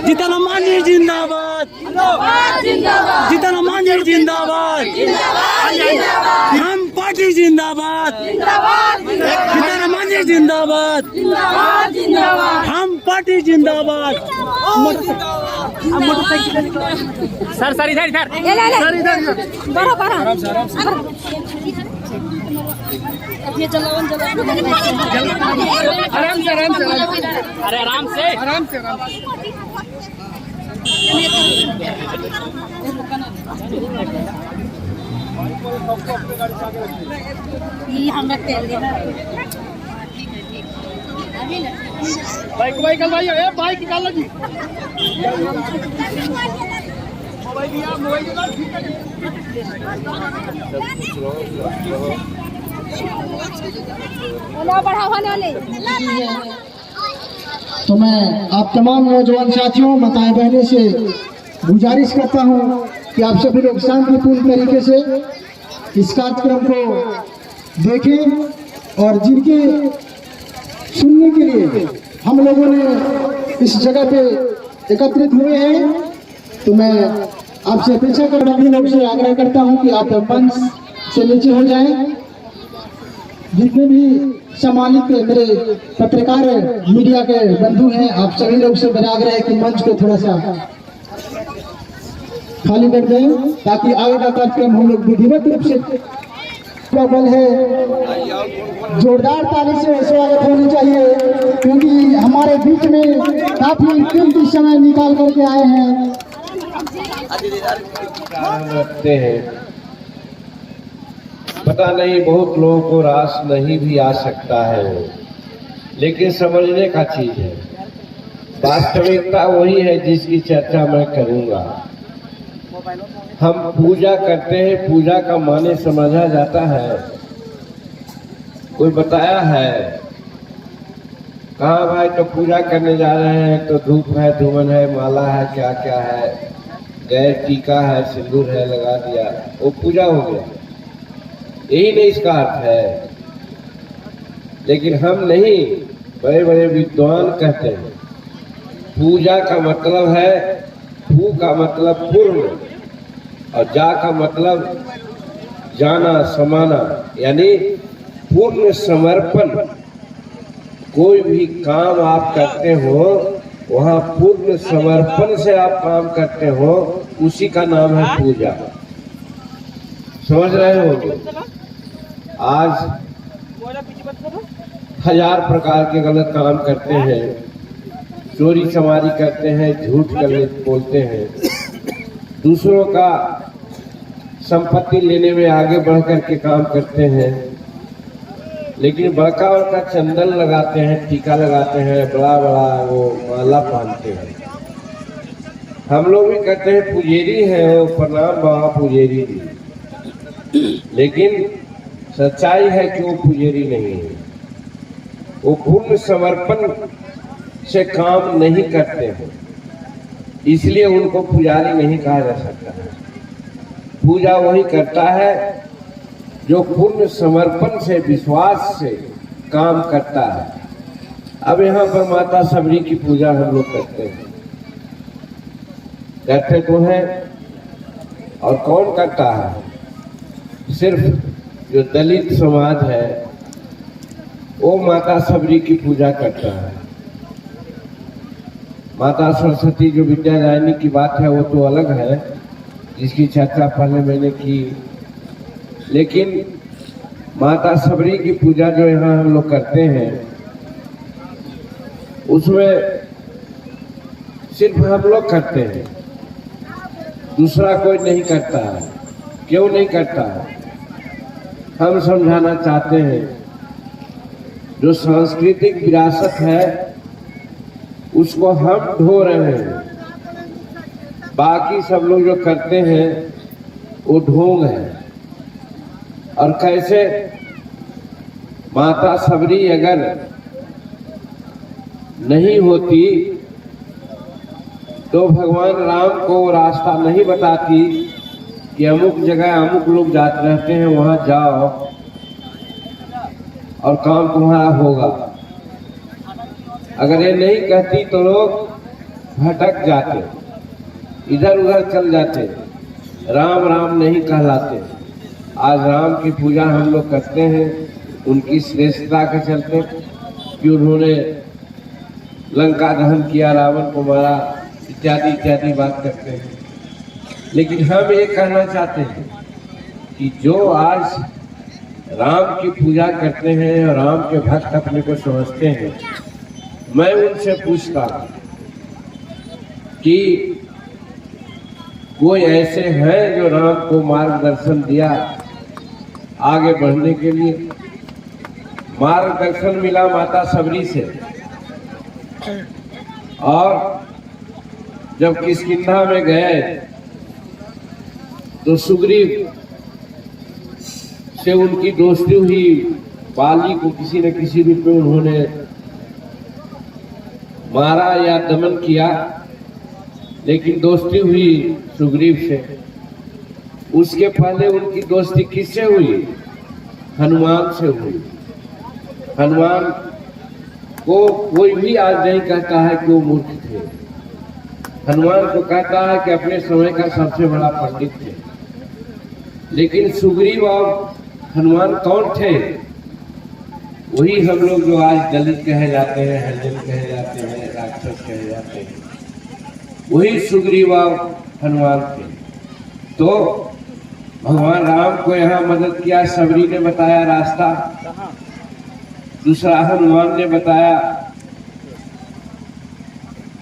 जितना मांझी जिंदाबाद, जितना मांझी जिंदाबाद, हम पार्टी जिंदाबाद, जितना मांझी जिंदाबाद, हम पार्टी जिंदाबाद। सर सर इधर इधर ये जलावन आराम से आराम से, अरे आराम से आराम से ये हम रखते हैं बाइक बाइक भाई ए बाइक निकाल लो जी। मोबाइल दिया मोबाइल निकाल ठीक है। तो मैं आप तमाम नौजवान साथियों माताएं बहनें से गुजारिश करता हूं कि आप सभी लोग शांतिपूर्ण तरीके से इस कार्यक्रम को देखें और जिनके सुनने के लिए हम लोगों ने इस जगह पे एकत्रित हुए हैं, तो मैं आपसे अपेक्षा कर रहा लोग से आग्रह करता हूं कि आप मंच से नीचे हो जाएं। जितने भी सम्मानित मेरे पत्रकार मीडिया के बंधु हैं, आप सभी लोग से मेरा आग्रह है कि मंच को थोड़ा सा खाली कर दें ताकि आगे का कार्यक्रम हम लोग विधिवत रूप से बल है। जोरदार ताली से स्वागत होनी चाहिए क्योंकि हमारे बीच में काफी कीमती समय निकाल करके आए हैं। पता नहीं बहुत लोगों को रास नहीं भी आ सकता है वो, लेकिन समझने का चीज है। वास्तविकता वही है जिसकी चर्चा मैं करूंगा। हम पूजा करते हैं, पूजा का माने समझा जाता है। कोई बताया है कहाँ भाई तो पूजा करने जा रहे हैं तो धूप है, धूमन है, माला है, क्या क्या है, गए टीका है, सिंदूर है, लगा दिया, वो पूजा हो गया। यही नहीं इसका अर्थ है। लेकिन हम नहीं, बड़े बड़े विद्वान कहते हैं पूजा का मतलब है, पू का मतलब पूर्ण और जा का मतलब जाना, समाना, यानी पूर्ण समर्पण। कोई भी काम आप करते हो वहाँ पूर्ण समर्पण से आप काम करते हो, उसी का नाम है पूजा। समझ रहे होंगे। आज हजार प्रकार के गलत काम करते हैं, चोरी चमारी करते हैं, झूठ बोलते हैं, दूसरों का संपत्ति लेने में आगे बढ़ कर के काम करते हैं। लेकिन बड़का बड़का चंदन लगाते हैं, टीका लगाते हैं, बड़ा बड़ा वो माला पहनते हैं। हम लोग भी कहते हैं पुजेरी है, वो प्रणाम बाबा पुजेरी जी। लेकिन सच्चाई है कि वो पुजेरी नहीं है। वो पूर्ण समर्पण से काम नहीं करते हैं, इसलिए उनको पुजारी नहीं कहा जा सकता है। पूजा वही करता है जो पूर्ण समर्पण से, विश्वास से काम करता है। अब यहाँ पर माता सबरी की पूजा हम लोग करते हैं, करते तो हैं। और कौन करता है? सिर्फ जो दलित समाज है वो माता सबरी की पूजा करता है। माता सरस्वती जो विद्यादायिनी की बात है वो तो अलग है, जिसकी चर्चा पहले मैंने की। लेकिन माता सबरी की पूजा जो यहाँ हम लोग करते हैं, उसमें सिर्फ हम लोग करते हैं, दूसरा कोई नहीं करता है। क्यों नहीं करता है? हम समझाना चाहते हैं जो सांस्कृतिक विरासत है उसको हम ढो रहे हैं। बाकी सब लोग जो करते हैं वो ढोंग है। और कैसे? माता सबरी अगर नहीं होती तो भगवान राम को रास्ता नहीं बताती कि अमुक जगह अमुक लोग जाते रहते हैं, वहां जाओ और काम तुम्हारा होगा। अगर ये नहीं कहती तो लोग भटक जाते, इधर उधर चल जाते, राम राम नहीं कहलाते। आज राम की पूजा हम लोग करते हैं उनकी श्रेष्ठता के चलते कि उन्होंने लंका दहन किया, रावण को मारा, इत्यादि इत्यादि बात करते हैं। लेकिन हम ये कहना चाहते हैं कि जो आज राम की पूजा करते हैं और राम के भक्त अपने को समझते हैं, मैं उनसे पूछता हूं कि कोई ऐसे हैं जो राम को मार्गदर्शन दिया आगे बढ़ने के लिए? मार्गदर्शन मिला माता सबरी से, और जब किष्किंधा में गए तो सुग्रीव से उनकी दोस्ती हुई। बाली को किसी न किसी रूप में उन्होंने मारा या दमन किया, लेकिन दोस्ती हुई सुग्रीव से। उसके पहले उनकी दोस्ती किससे हुई? हनुमान से हुई। हनुमान को कोई भी आज नहीं कहता है कि वो मूर्ख थे। हनुमान को कहता है कि अपने समय का सबसे बड़ा पंडित थे। लेकिन सुग्रीव और हनुमान कौन थे? वही हम लोग जो आज दलित कहे जाते हैं, हरिजन कहे जाते हैं, राक्षस कहे जाते हैं, वही सुग्रीव और हनुमान थे। तो भगवान राम को यहाँ मदद किया, सबरी ने बताया रास्ता, दूसरा हनुमान ने बताया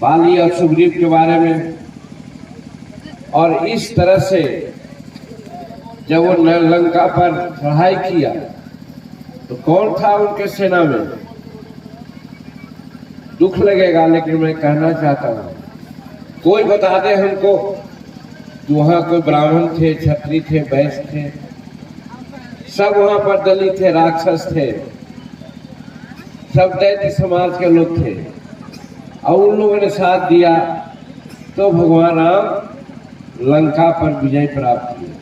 बाली और सुग्रीव के बारे में। और इस तरह से जब वो लंका पर चढ़ाई किया तो कौन था उनके सेना में? दुख लगेगा, लेकिन मैं कहना चाहता हूं, कोई बता दे हमको कि वहां कोई ब्राह्मण थे, क्षत्रिय थे, वैश्य थे, सब वहां पर दलित थे, राक्षस थे, सब दैत्य समाज के लोग थे, और उन लोगों ने साथ दिया तो भगवान राम लंका पर विजय प्राप्त किए।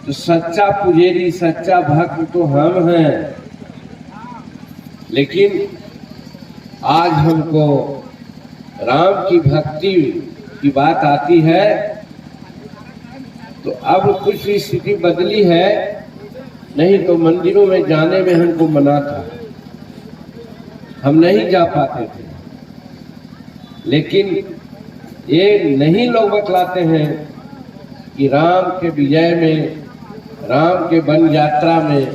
तो सच्चा पुजेरी, सच्चा भक्त तो हम हैं। लेकिन आज हमको राम की भक्ति की बात आती है तो अब कुछ स्थिति बदली है, नहीं तो मंदिरों में जाने में हमको मना था, हम नहीं जा पाते थे। लेकिन ये नहीं लोग बतलाते हैं कि राम के विजय में, राम के वन यात्रा में,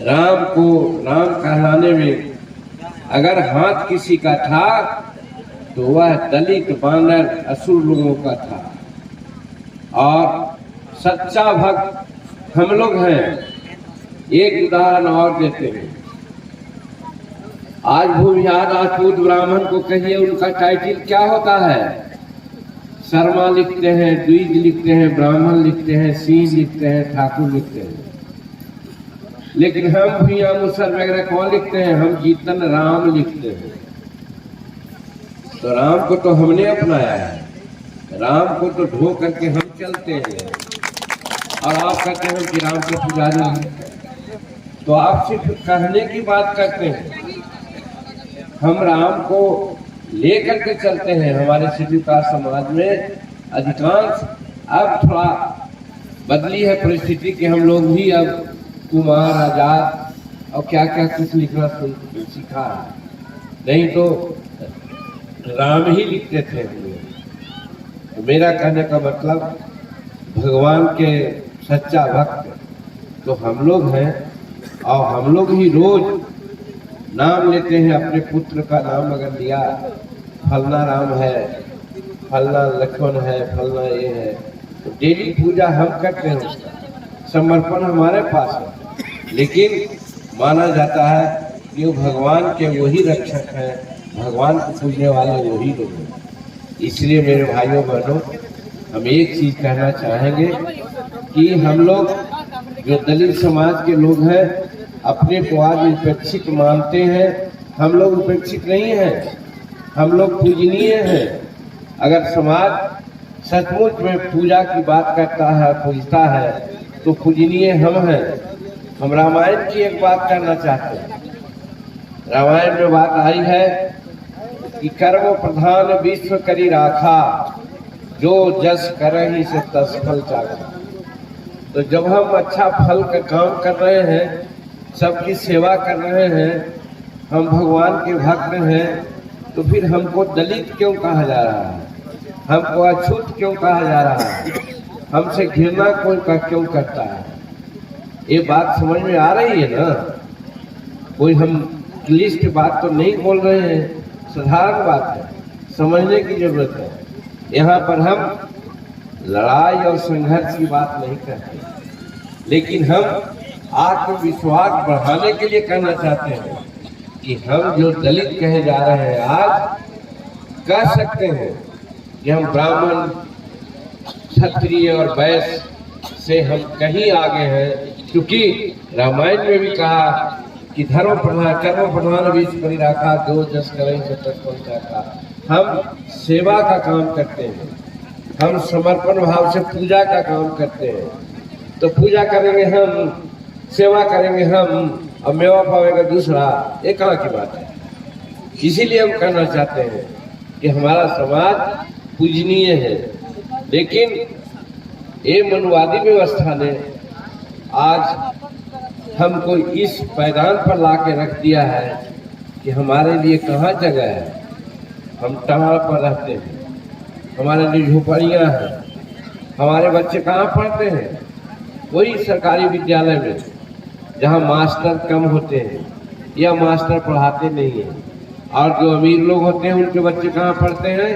राम को राम कहलाने में अगर हाथ किसी का था तो वह दलित, बानर, असुर लोगों का था। और सच्चा भक्त हम लोग हैं। एक उदाहरण और देते हैं। आज भूमिहार राजपूत ब्राह्मण को कहिए उनका टाइटल क्या होता है? शर्मा लिखते हैं, द्विज लिखते हैं, ब्राह्मण लिखते हैं, सिंह लिखते हैं, ठाकुर लिखते हैं। लेकिन हम भूया मुसर वगैरह कौन लिखते हैं? हम जीतन राम लिखते हैं। तो राम को तो हमने अपनाया है, राम को तो ढो करके हम चलते हैं, और आप कहते हैं कि राम के पुजारी हैं। तो आप सिर्फ कहने की बात करते हैं, हम राम को लेकर के चलते हैं। हमारे शेड्यूल कास्ट समाज में अधिकांश अब थोड़ा बदली है परिस्थिति कि हम लोग भी अब कुमार, आजाद और क्या क्या कुछ लिखना सीखा है, नहीं तो राम ही लिखते थे हम लोग। तो मेरा कहने का मतलब भगवान के सच्चा भक्त तो हम लोग हैं, और हम लोग ही रोज नाम लेते हैं। अपने पुत्र का नाम अगर लिया, फलना राम है, फलना लक्ष्मण है, फलना ये है, तो डेली पूजा हम करते हैं, समर्पण हमारे पास है। लेकिन माना जाता है कि वो भगवान के वही रक्षक हैं, भगवान को पूजने वाले वही लोग हैं। इसलिए मेरे भाइयों बहनों, हम एक चीज कहना चाहेंगे कि हम लोग जो दलित समाज के लोग हैं अपने को आज उपेक्षित मानते हैं। हम लोग उपेक्षित नहीं हैं, हम लोग पूजनीय हैं। अगर समाज सचमुच में पूजा की बात करता है, पूजता है, तो पूजनीय हम हैं। हम रामायण की एक बात करना चाहते हैं। रामायण में बात आई है कि कर्म प्रधान विश्व करी राखा, जो जस करहि से तस फल चाखा। तो जब हम अच्छा फल का काम कर रहे हैं, सबकी सेवा कर रहे हैं, हम भगवान के भक्त हैं, तो फिर हमको दलित क्यों कहा जा रहा है, हमको अछूत क्यों कहा जा रहा है, हमसे घृणा कोई का क्यों करता है? ये बात समझ में आ रही है ना? कोई हम क्लिष्ट बात तो नहीं बोल रहे हैं, साधारण बात है, समझने की जरूरत है। यहाँ पर हम लड़ाई और संघर्ष की बात नहीं करते, लेकिन हम आत्मविश्वास बढ़ाने के लिए कहना चाहते हैं कि हम जो दलित कहे जा रहे हैं, आज कह सकते हैं कि हम ब्राह्मण, क्षत्रिय और वैश्य से हम कहीं आगे हैं, क्योंकि रामायण में भी कहा कि धर्म प्रधान कर्म प्रधान विश्व करी राखा, जो जस करे से तस फल चाखा। हम सेवा का काम करते हैं, हम समर्पण भाव से पूजा का काम करते हैं। तो पूजा करेंगे हम, सेवा करेंगे हम, और मेवा पावेगा दूसरा, ये कहाँ की बात है? इसीलिए हम कहना चाहते हैं कि हमारा समाज पूजनीय है, लेकिन ये मनुवादी व्यवस्था ने आज हमको इस पैदान पर ला के रख दिया है कि हमारे लिए कहाँ जगह है। हम टावर पर रहते हैं, हमारे लिए झोपड़ियाँ हैं, हमारे बच्चे कहाँ पढ़ते हैं? वही सरकारी विद्यालय में, जहाँ मास्टर कम होते हैं या मास्टर पढ़ाते नहीं हैं, और जो अमीर लोग होते हैं उनके बच्चे कहाँ पढ़ते हैं?